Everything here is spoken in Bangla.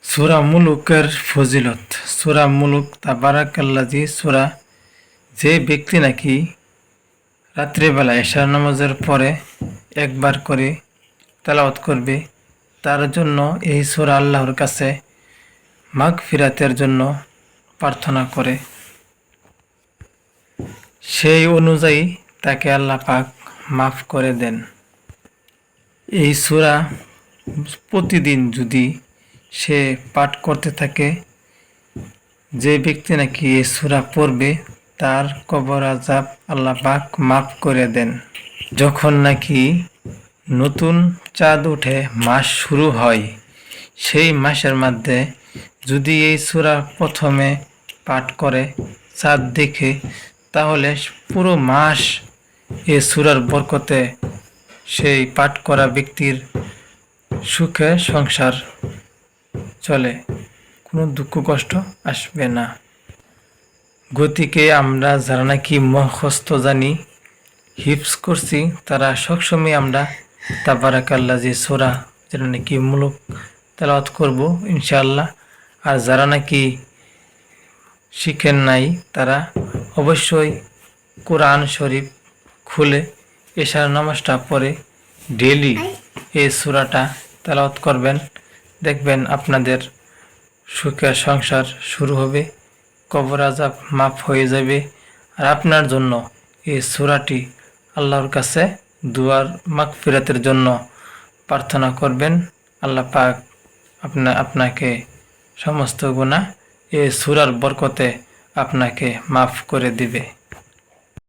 সূরা মুলুকের ফজিলত। সূরা মুলুক তাবারাকাল্লাযী সূরা, যে ব্যক্তি নাকি রাত্রিবেলা এশার নামাজের পরে একবার করে তেলাওয়াত করবে, তার জন্য এই সূরা আল্লাহর কাছে মাগফিরাতের জন্য প্রার্থনা করে, সেই অনুযায়ী তাকে আল্লাহ পাক মাফ করে দেন। এই সূরা প্রতিদিন যদি সে পাঠ করতে থাকে, যে ব্যক্তি নাকি এই সূরা পড়বে তার কবর আযাব আল্লাহ পাক মাফ করে দেন। যখন নাকি নতুন চাঁদ উঠে মাস শুরু হয়, সেই মাসের মধ্যে যদি এই সূরা প্রথমে পাঠ করে চাঁদ দেখে, তাহলে পুরো মাস এই সূরার বরকতে সেই পাঠ করা ব্যক্তির সুখে সংসার চলে, কোনো দুঃখ কষ্ট আসবে না। গতিকে আমরা যারা নাকি মুখস্থ জানি, হিফজ করছি, তারা সবসময় আমরা তাবারাকাল্লাযী সূরা যেটা নাকি মুলুক তেলাওয়াত করব ইনশাআল্লাহ। আর যারা নাকি শিখেন নাই, তারা অবশ্যই কোরআন শরীফ খুলে এশার নামাজটা পড়ে ডেইলি এই সূরাটা তেলাওয়াত করবেন। দেখবেন আপনাদের সুখের সংসার শুরু হবে, কবর আযাব মাফ হয়ে যাবে। আর আপনার জন্য এই সূরাটি আল্লাহর কাছে দুয়ার মাগফিরাতের জন্য প্রার্থনা করবেন। আল্লাহ পাক আপনাকে সমস্ত গুনাহ এই সূরার বরকতে আপনাকে মাফ করে দিবে।